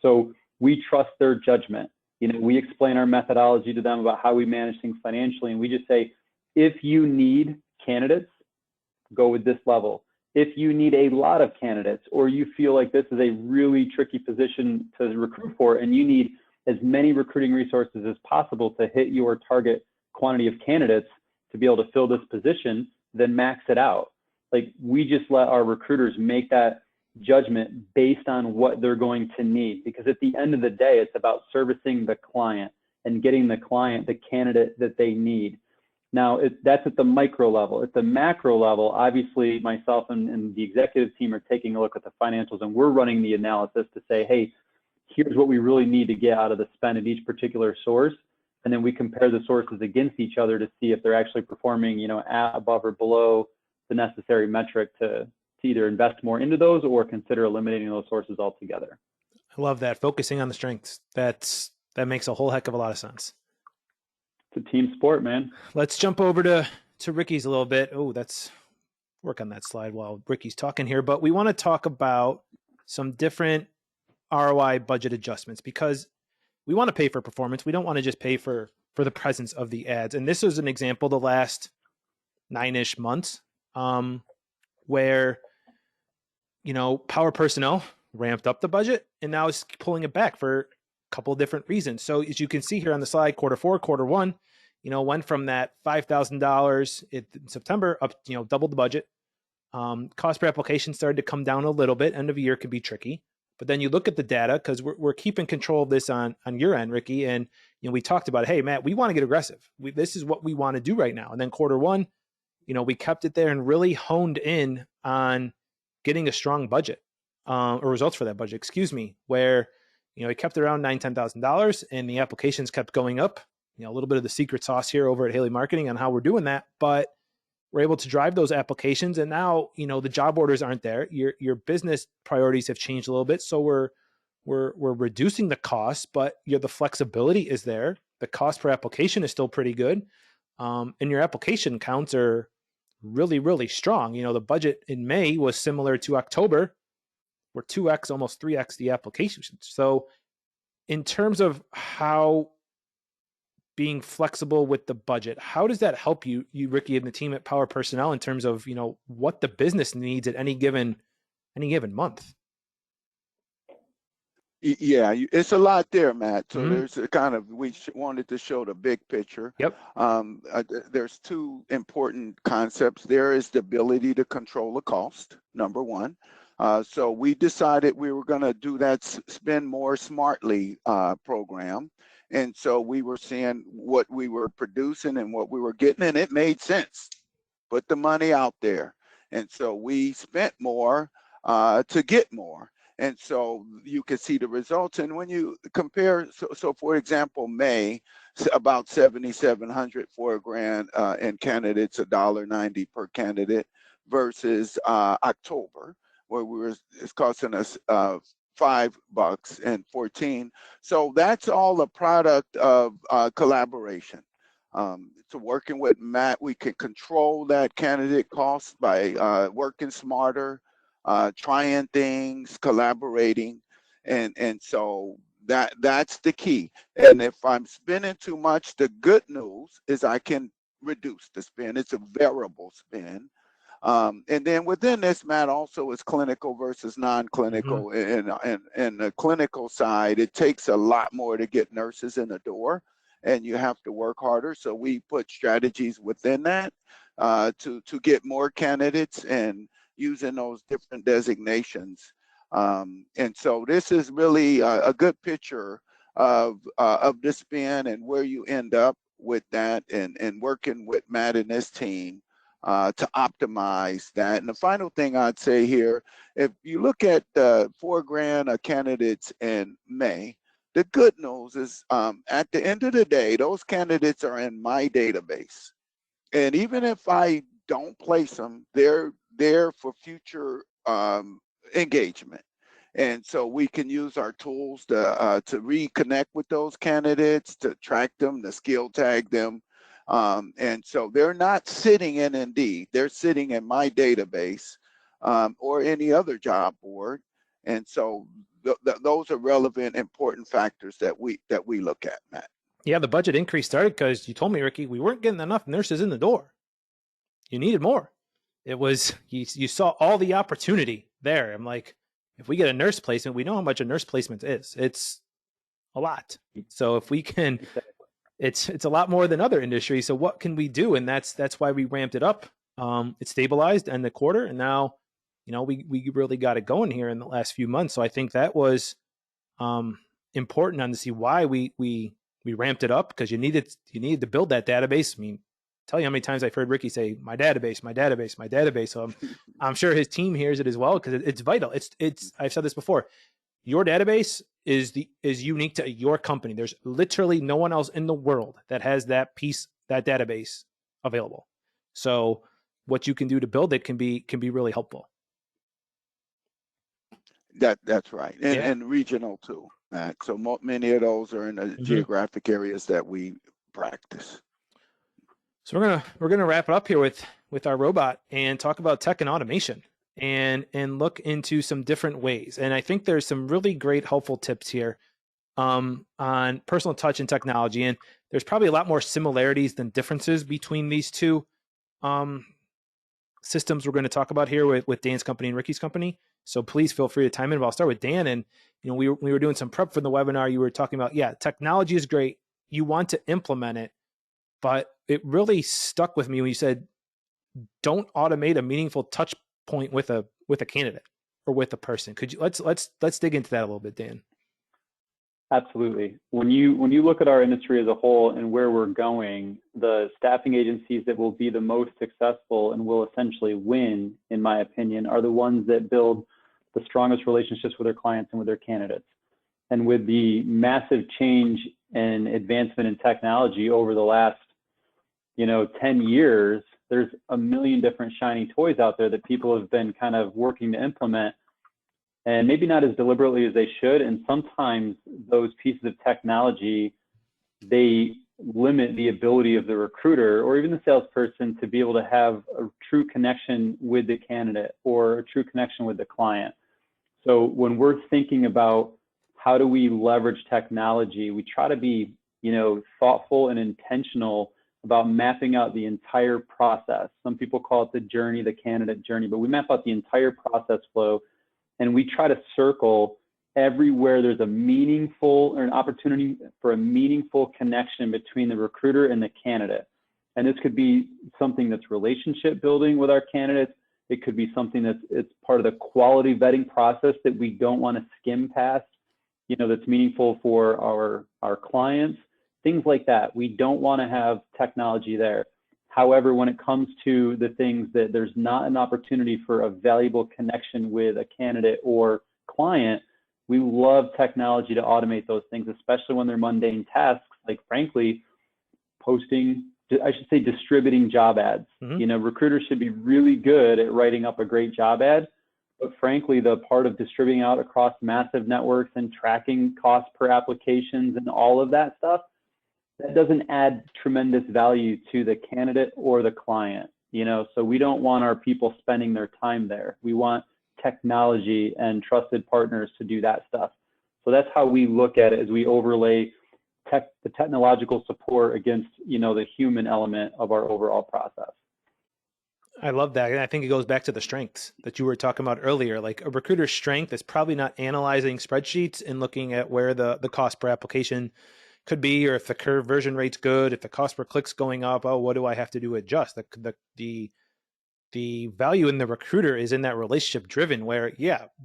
So we trust their judgment. We explain our methodology to them about how we manage things financially, and we just say, if you need candidates, go with this level. If you need a lot of candidates, or you feel like this is a really tricky position to recruit for, and you need as many recruiting resources as possible to hit your target quantity of candidates to be able to fill this position, then max it out. Like, we just let our recruiters make that judgment based on what they're going to need, because at the end of the day, it's about servicing the client and getting the client the candidate that they need. Now, that's at the micro level. At the macro level, obviously, myself and the executive team are taking a look at the financials, and we're running the analysis to say, hey, here's what we really need to get out of the spend at each particular source. And then we compare the sources against each other to see if they're actually performing, at, above, or below the necessary metric to either invest more into those or consider eliminating those sources altogether. I love that. Focusing on the strengths. That makes a whole heck of a lot of sense. It's a team sport, man. Let's jump over to Rickey's a little bit. Oh, that's work on that slide while Rickey's talking here. But we want to talk about some different ROI budget adjustments, because we want to pay for performance. We don't want to just pay for the presence of the ads. And this was an example the last 9-ish months where, Power Personnel ramped up the budget and now is pulling it back for a couple of different reasons. So as you can see here on the slide, Q4, Q1, went from that $5,000 in September up, doubled the budget. Cost per application started to come down a little bit. End of the year could be tricky. But then you look at the data, because we're keeping control of this on your end, Rickey. And we talked about, hey, Matt, we want to get aggressive. This is what we want to do right now. And then Q1, we kept it there and really honed in on getting a strong budget or results for that budget, where, we kept it around $9,000, $10,000 and the applications kept going up. A little bit of the secret sauce here over at Haley Marketing on how we're doing that, but we're able to drive those applications. And now, the job orders aren't there. Your business priorities have changed a little bit. So we're reducing the cost, but the flexibility is there. The cost per application is still pretty good. And your application counts are really, really strong. The budget in May was similar to October. We're 2x, almost 3x the applications. So in terms of how being flexible with the budget, how does that help you, Rickey, and the team at Power Personnel in terms of, what the business needs at any given month? Yeah, it's a lot there, Matt. So there's a kind of, we wanted to show the big picture. Yep. There's two important concepts. There is the ability to control the cost, number one. So we decided we were going to do that Spend More Smartly program. And so we were seeing what we were producing and what we were getting, and it made sense. Put the money out there. And so we spent more to get more. And so you can see the results. And when you compare, so for example, May, about 7,700 for $1,000 and candidates, $1.90 per candidate, versus October, where it's costing us $5 and 14. So that's all a product of collaboration. So working with Matt, we can control that candidate cost by working smarter, trying things, collaborating, and so that's the key. And if I'm spending too much, the good news is I can reduce the spend. It's a variable spend. And then within this, Matt, also is clinical versus non-clinical. And the clinical side, it takes a lot more to get nurses in the door, and you have to work harder. So we put strategies within that to get more candidates and using those different designations. And so this is really a good picture of the spend and where you end up with that, and working with Matt and his team to optimize that. And the final thing I'd say here, if you look at the $4,000 of candidates in May, the good news is at the end of the day, those candidates are in my database. And even if I don't place them, they're there for future engagement. And so we can use our tools to reconnect with those candidates, to track them, to skill tag them. And so they're not sitting in Indeed, they're sitting in my database or any other job board. And so those are relevant, important factors that we look at, Matt. Yeah, the budget increase started because you told me, Rickey, we weren't getting enough nurses in the door. You needed more. It was, you saw all the opportunity there. I'm like, if we get a nurse placement, we know how much a nurse placement is. It's a lot. So if we can, it's a lot more than other industries. So what can we do? And that's why we ramped it up. It stabilized in the quarter, and now, we really got it going here in the last few months. So I think that was important on to see why we ramped it up, because you needed to build that database. I mean, tell you how many times I've heard Rickey say, my database, my database, my database. So I'm sure his team hears it as well, because it's vital. It's I've said this before. Your database is unique to your company. There's literally no one else in the world that has that database available. So what you can do to build it can be really helpful. That's right, and Yeah. and regional too. So many of those are in the geographic areas that we practice. So we're gonna wrap it up here with our robot and talk about tech and automation, and look into some different ways. And I think there's some really great helpful tips here on personal touch and technology. And there's probably a lot more similarities than differences between these two systems we're going to talk about here with Dan's company and Rickey's company. So please feel free to chime in. But I'll start with Dan. And we were doing some prep for the webinar. You were talking about, technology is great. You want to implement it, but it really stuck with me when you said, don't automate a meaningful touch point with a candidate or with a person. Could you let's dig into that a little bit, Dan? Absolutely. When you look at our industry as a whole and where we're going, the staffing agencies that will be the most successful and will essentially win, in my opinion, are the ones that build the strongest relationships with their clients and with their candidates. And with the massive change and advancement in technology over the last 10 years, there's a million different shiny toys out there that people have been kind of working to implement, and maybe not as deliberately as they should. And sometimes those pieces of technology, they limit the ability of the recruiter or even the salesperson to be able to have a true connection with the candidate or a true connection with the client. So when we're thinking about how do we leverage technology, we try to be, thoughtful and intentional about mapping out the entire process. Some people call it the journey, the candidate journey, but we map out the entire process flow, and we try to circle everywhere there's a meaningful or an opportunity for a meaningful connection between the recruiter and the candidate. And this could be something that's relationship building with our candidates. It could be something it's part of the quality vetting process that we don't want to skim past, that's meaningful for our clients, things like that. We don't want to have technology there. However, when it comes to the things that there's not an opportunity for a valuable connection with a candidate or client, we love technology to automate those things, especially when they're mundane tasks, like frankly, distributing job ads. Recruiters should be really good at writing up a great job ad, but frankly, the part of distributing out across massive networks and tracking cost per applications and all of that stuff, that doesn't add tremendous value to the candidate or the client, so we don't want our people spending their time there. We want technology and trusted partners to do that stuff. So that's how we look at it, as we overlay the technological support against, the human element of our overall process. I love that. And I think it goes back to the strengths that you were talking about earlier. Like, a recruiter's strength is probably not analyzing spreadsheets and looking at where the cost per application could be, or if the conversion rate's good, if the cost per click's going up, what do I have to do to adjust? The value in the recruiter is in that relationship driven, where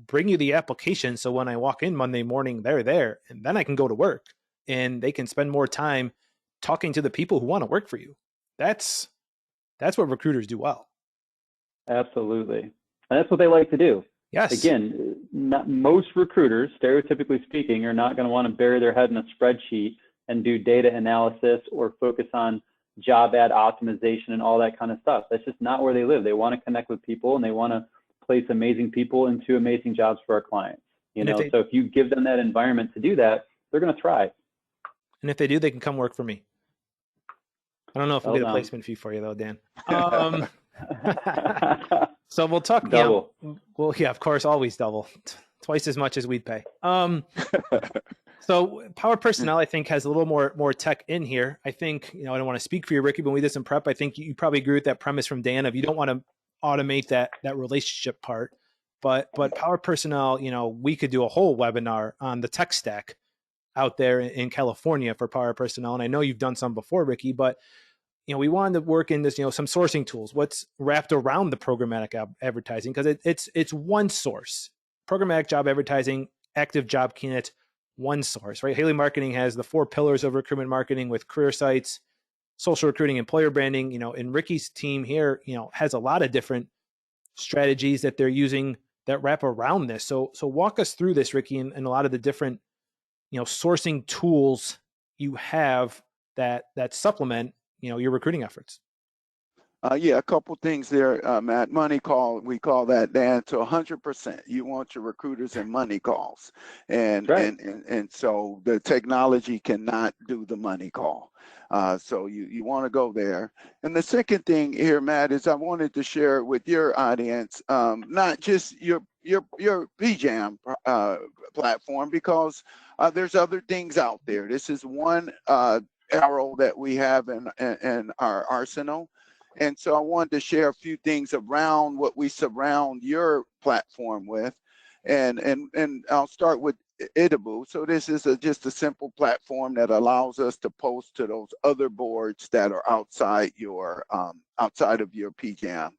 bring you the application, so when I walk in Monday morning, they're there, and then I can go to work and they can spend more time talking to the people who want to work for you. That's what recruiters do well. Absolutely. And that's what they like to do. Yes. Again, most recruiters, stereotypically speaking, are not going to want to bury their head in a spreadsheet and do data analysis or focus on job ad optimization and all that kind of stuff. That's just not where they live. They want to connect with people, and they want to place amazing people into amazing jobs for our clients. So if you give them that environment to do that, they're going to thrive. And if they do, they can come work for me. I don't know if we'll get a placement fee for you though, Dan. So we'll talk double. Well, of course, always double, twice as much as we'd pay. So Power Personnel, I think, has a little more tech in here. I think, I don't want to speak for you, Ricky, but when we did some prep, I think you probably agree with that premise from Dan of you don't want to automate that relationship part. But Power Personnel, we could do a whole webinar on the tech stack out there in California for Power Personnel. And I know you've done some before, Ricky, but we wanted to work in this, some sourcing tools, what's wrapped around the programmatic advertising, because it's one source. Programmatic job advertising, active job candidates, one source, right? Haley Marketing has the 4 pillars of recruitment marketing with career sites, social recruiting, employer branding, and Ricky's team here, has a lot of different strategies that they're using that wrap around this. So walk us through this, Ricky, and a lot of the different, sourcing tools you have that supplement, your recruiting efforts. Yeah, a couple things there, Matt. Money call, we call that, Dan, to 100%. You want your recruiters in money calls, and right. and so the technology cannot do the money call. So you want to go there. And the second thing here, Matt, is I wanted to share with your audience, not just your PJAM platform, because there's other things out there. This is one arrow that we have in our arsenal. And so I wanted to share a few things around what we surround your platform with. And I'll start with Itabu. So this is just a simple platform that allows us to post to those other boards that are outside of your PJAM.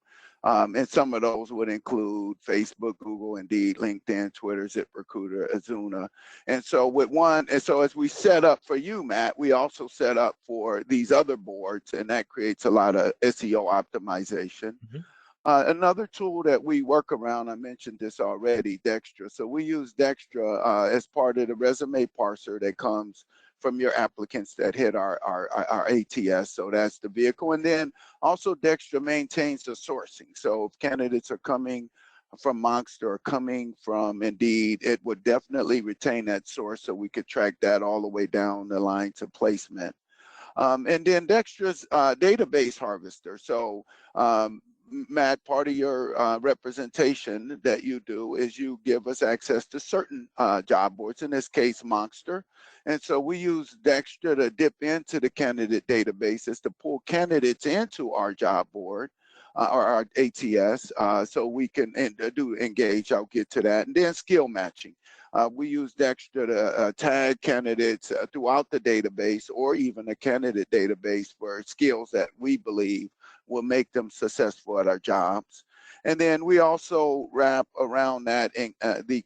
And some of those would include Facebook, Google, Indeed, LinkedIn, Twitter, ZipRecruiter, Azuna. And so as we set up for you, Matt, we also set up for these other boards, and that creates a lot of SEO optimization. Mm-hmm. Another tool that we work around, I mentioned this already, Dextra. So we use Dextra as part of the resume parser that comes from your applicants that hit our ATS. So that's the vehicle. And then also Dextra maintains the sourcing. So if candidates are coming from Monster or coming from Indeed, it would definitely retain that source so we could track that all the way down the line to placement. And then Dextra's database harvester. So Matt, part of your representation that you do is you give us access to certain job boards, in this case, Monster. And so we use Dextra to dip into the candidate databases to pull candidates into our job board or our ATS so we can do engage. I'll get to that. And then skill matching. We use Dextra to tag candidates throughout the database or even a candidate database for skills that we believe will make them successful at our jobs. And then we also wrap around that in the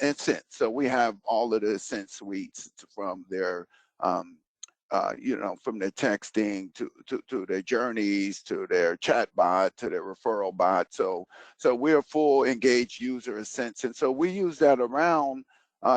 Ascent. So we have all of the Ascent suites from their, from their texting to their journeys, to their chat bot, to their referral bot. So we're a full engaged user Ascent. And so we use that around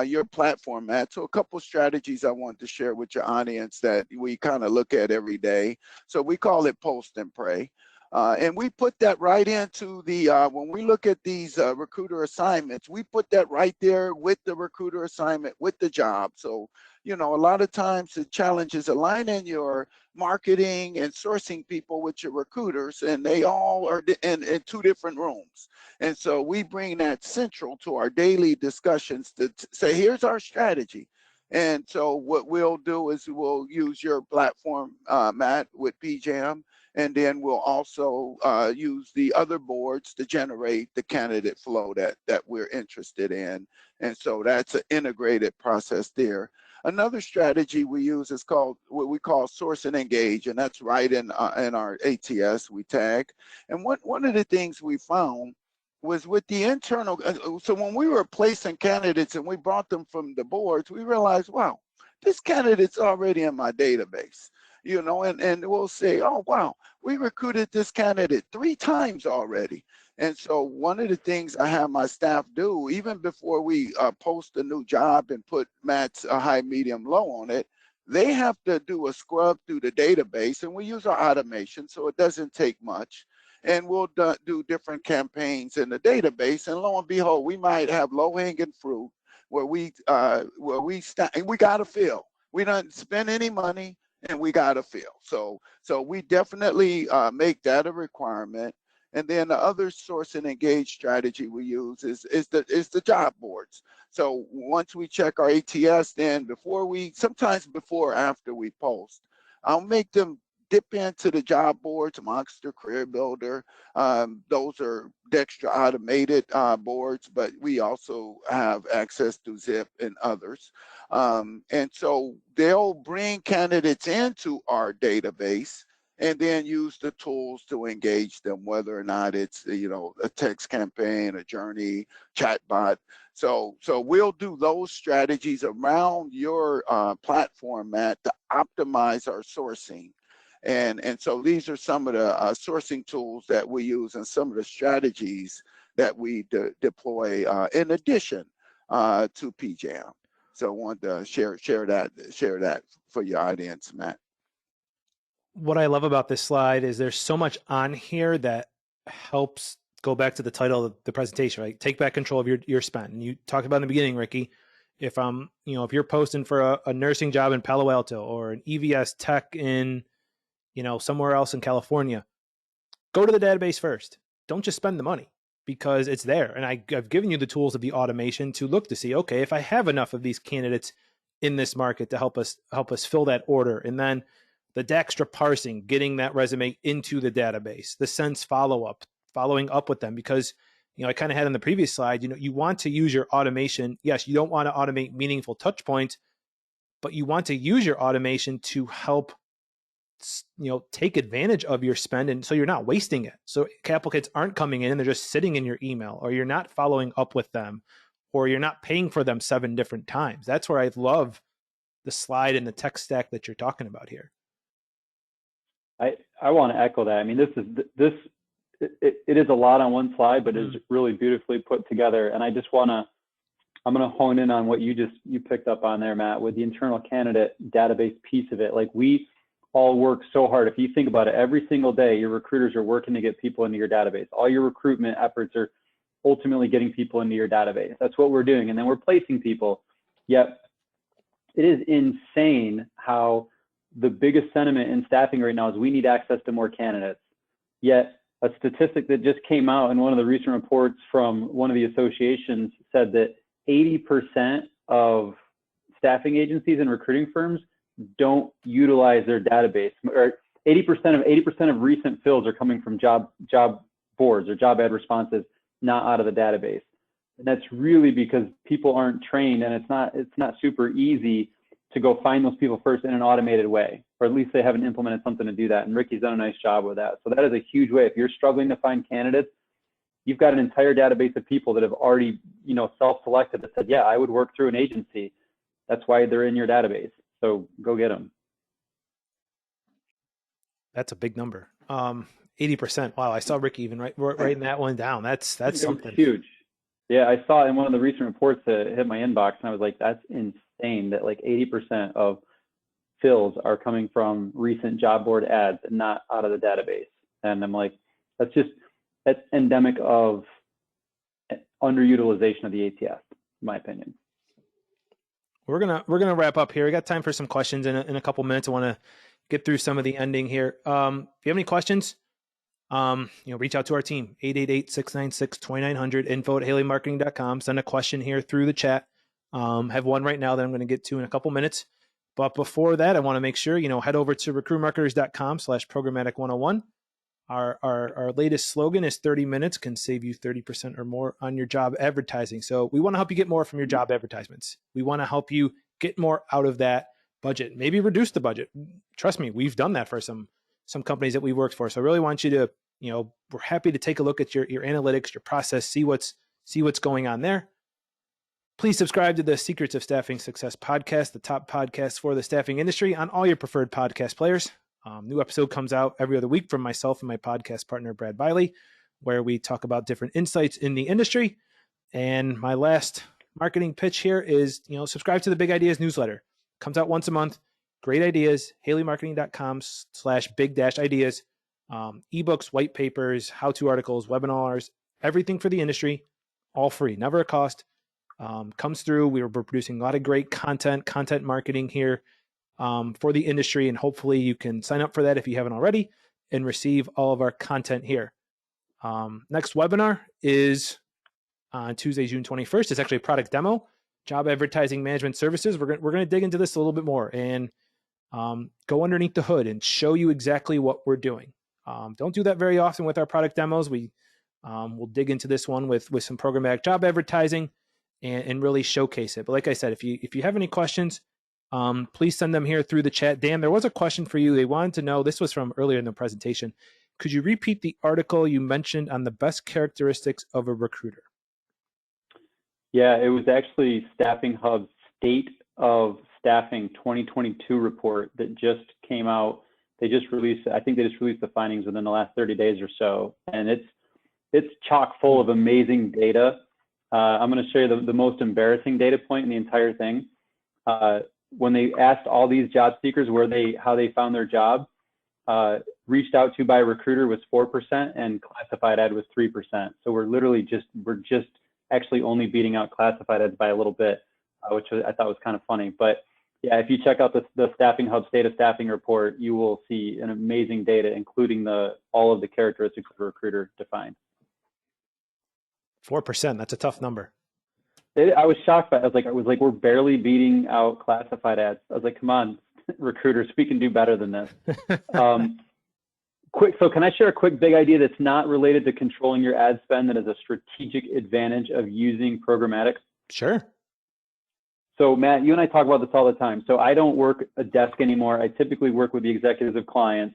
your platform, Matt. So a couple strategies I want to share with your audience that we kind of look at every day. So we call it post and pray. And we put that right into the, when we look at these recruiter assignments, we put that right there with the recruiter assignment, with the job. So, a lot of times the challenge is aligning your marketing and sourcing people with your recruiters, and they all are in 2 different rooms. And so we bring that central to our daily discussions to say, here's our strategy. And so what we'll do is we'll use your platform, Matt, with PJAM, and then we'll also use the other boards to generate the candidate flow that we're interested in. And so that's an integrated process there. Another strategy we use is called what we call source and engage, and that's right in our ATS we tag. And one of the things we found was with the internal, so when we were placing candidates and we brought them from the boards, we realized, wow, this candidate's already in my database. And we'll say, oh, wow, we recruited this candidate 3 times already. And so one of the things I have my staff do, even before we post a new job and put Matt's high, medium, low on it, they have to do a scrub through the database, and we use our automation, so it doesn't take much. And we'll do different campaigns in the database, and lo and behold, we might have low-hanging fruit where we got to fill. We don't spend any money, and we got to fill. So we definitely make that a requirement. And then the other source and engage strategy we use is the job boards. So once we check our ATS, then sometimes before or after we post, I'll make them dip into the job boards, Monster, Career Builder. Those are Dextra automated boards, but we also have access to Zip and others. And so they'll bring candidates into our database and then use the tools to engage them, whether or not it's a text campaign, a journey, chatbot. So we'll do those strategies around your platform, Matt, to optimize our sourcing. And so these are some of the sourcing tools that we use and some of the strategies that we deploy in addition to PJAM. So I wanted to share that for your audience, Matt. What I love about this slide is there's so much on here that helps go back to the title of the presentation, right? Take back control of your spend. And you talked about in the beginning, Rickey, if you're posting for a nursing job in Palo Alto or an EVS tech in, somewhere else in California, go to the database first. Don't just spend the money because it's there. And I've given you the tools of the automation to look to see, okay, if I have enough of these candidates in this market to help us fill that order. And then the Dextra parsing, getting that resume into the database, the Sense following up with them, because I kind of had on the previous slide, you want to use your automation. Yes, you don't want to automate meaningful touch points, but you want to use your automation to help take advantage of your spend, and so you're not wasting it. So applicants aren't coming in and they're just sitting in your email, or you're not following up with them, or you're not paying for them 7 different times. That's where I love the slide and the tech stack that you're talking about here. I want to echo that. I mean, it is a lot on one slide, but it's really beautifully put together. And I'm going to hone in on what you picked up on there, Matt, with the internal candidate database piece of it. Like, we all work so hard. If you think about it, every single day, your recruiters are working to get people into your database. All your recruitment efforts are ultimately getting people into your database. That's what we're doing. And then we're placing people. Yet it is insane how the biggest sentiment in staffing right now is we need access to more candidates. Yet a statistic that just came out in one of the recent reports from one of the associations said that 80% of staffing agencies and recruiting firms don't utilize their database, or 80% of recent fills are coming from job boards or job ad responses, not out of the database. And that's really because people aren't trained, and it's not super easy to go find those people first in an automated way, or at least they haven't implemented something to do that. And Rickey's done a nice job with that. So that is a huge way. If you're struggling to find candidates, you've got an entire database of people that have already, self-selected that said, yeah, I would work through an agency. That's why they're in your database. So go get them. That's a big number. 80%. Wow. I saw Rickey even writing that one down. That's something huge. Yeah. I saw in one of the recent reports that hit my inbox, and I was like, that's insane that like 80% of fills are coming from recent job board ads and not out of the database. And I'm like, that's endemic of underutilization of the ATS, in my opinion. We're gonna wrap up here. We got time for some questions in a couple minutes. I want to get through some of the ending here. If you have any questions, reach out to our team, 888-696-2900, info@haleymarketing.com. Send a question here through the chat. Have one right now that I'm going to get to in a couple minutes. But before that, I want to make sure, head over to recruitmarketers.com/programmatic101. Our latest slogan is 30 minutes can save you 30% or more on your job advertising. So we want to help you get more from your job advertisements. We want to help you get more out of that budget, maybe reduce the budget. Trust me, we've done that for some companies that we worked for. So I really want you to, we're happy to take a look at your analytics, your process, see what's going on there. Please subscribe to the Secrets of Staffing Success podcast, the top podcast for the staffing industry, on all your preferred podcast players. New episode comes out every other week from myself and my podcast partner, Brad Biley, where we talk about different insights in the industry. And my last marketing pitch here is, subscribe to the Big Ideas newsletter. Comes out once a month. Great ideas. haleymarketing.com/big-ideas. Ebooks, white papers, how-to articles, webinars, everything for the industry, all free, never a cost. Comes through. We're producing a lot of great content marketing here for the industry, and hopefully you can sign up for that if you haven't already and receive all of our content here. Next webinar is on Tuesday, June 21st. It's actually a product demo, job advertising management services. We're going to dig into this a little bit more and go underneath the hood and show you exactly what we're doing. Don't do that very often with our product demos. We'll dig into this one with some programmatic job advertising and really showcase it. But like I said, if you have any questions, please send them here through the chat. Dan, there was a question for you. They wanted to know, this was from earlier in the presentation. Could you repeat the article you mentioned on the best characteristics of a recruiter? Yeah, it was actually Staffing Hub's State of Staffing 2022 report that just came out. They just released, I think they just released the findings within the last 30 days or so. And it's chock full of amazing data. I'm going to show you the most embarrassing data point in the entire thing. When they asked all these job seekers how they found their job, reached out to by a recruiter was 4% and classified ad was 3%. So we're just actually only beating out classified ads by a little bit, which I thought was kind of funny. But yeah, if you check out the Staffing Hub State of Staffing report, you will see an amazing data, including all of the characteristics of a recruiter defined. 4%, that's a tough number. I was shocked by it. I was like, we're barely beating out classified ads. I was like, come on, recruiters, we can do better than this. So can I share a quick big idea that's not related to controlling your ad spend, that is a strategic advantage of using programmatic? Sure. So Matt, you and I talk about this all the time. So I don't work a desk anymore. I typically work with the executives of clients.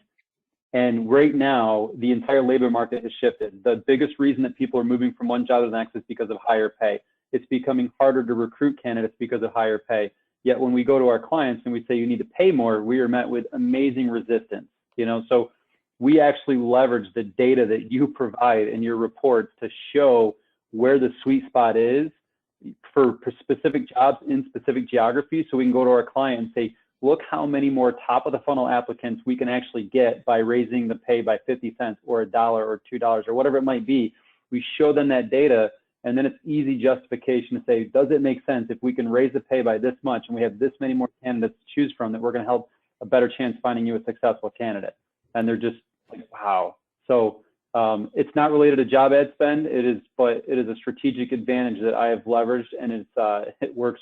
And right now, the entire labor market has shifted. The biggest reason that people are moving from one job to the next is because of higher pay. It's becoming harder to recruit candidates because of higher pay. Yet when we go to our clients and we say you need to pay more, we are met with amazing resistance. So we actually leverage the data that you provide in your reports to show where the sweet spot is for specific jobs in specific geographies. So we can go to our client and say, look how many more top of the funnel applicants we can actually get by raising the pay by 50 cents or $1 or $2 or whatever it might be. We show them that data, and then it's easy justification to say, does it make sense if we can raise the pay by this much and we have this many more candidates to choose from, that we're going to help a better chance finding you a successful candidate? And they're just like, wow. So it's not related to job ad spend. But it is a strategic advantage that I have leveraged, and it works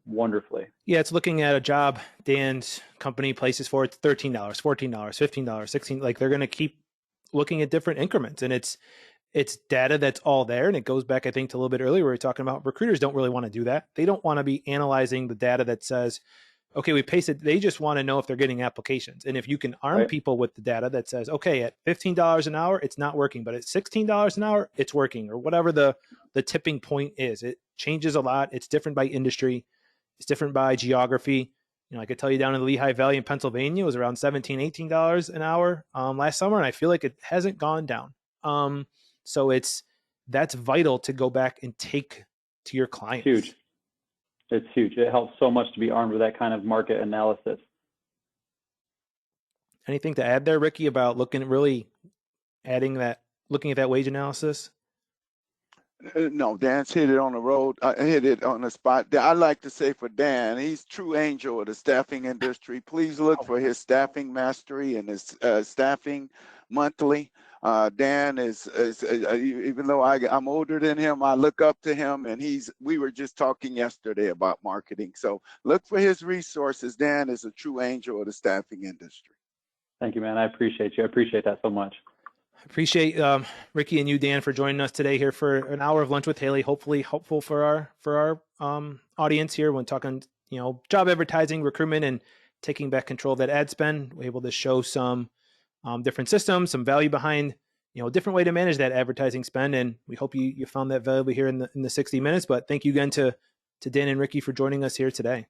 wonderfully. Yeah, it's looking at a job Dan's company places for, it's $13, $14, $15, $16. Like, they're going to keep looking at different increments, and it's data that's all there. And it goes back, I think, to a little bit earlier, we were talking about recruiters don't really want to do that. They don't want to be analyzing the data that says, okay, we pasted. They just want to know if they're getting applications. And if you can arm people with the data that says, okay, at $15 an hour, it's not working, but at $16 an hour, it's working, or whatever the tipping point is. It changes a lot. It's different by industry. It's different by geography. I could tell you down in the Lehigh Valley in Pennsylvania, it was around $17, $18 an hour last summer. And I feel like it hasn't gone down. So that's vital to go back and take to your clients. Huge. It's huge. It helps so much to be armed with that kind of market analysis. Anything to add there, Rickey, about looking at that wage analysis? No, Dan's hit it on the road. Hit it on the spot. I like to say for Dan, he's true angel of the staffing industry. Please look for his Staffing Mastery and his Staffing Monthly. Dan is even though I'm older than him, I look up to him, and we were just talking yesterday about marketing. So look for his resources. Dan is a true angel of the staffing industry. Thank you, man. I appreciate you. I appreciate that so much. I appreciate Rickey and you, Dan, for joining us today here for an hour of Lunch with Haley. Hopefully helpful for our audience here when talking, job advertising, recruitment, and taking back control of that ad spend. We're able to show some different systems, some value behind, a different way to manage that advertising spend. And we hope you found that valuable here in the 60 minutes. But thank you again to Dan and Rickey for joining us here today.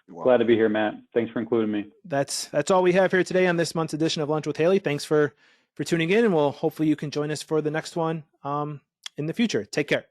Glad to be here, Matt. Thanks for including me. That's all we have here today on this month's edition of Lunch with Haley. Thanks for tuning in, and hopefully you can join us for the next one in the future. Take care.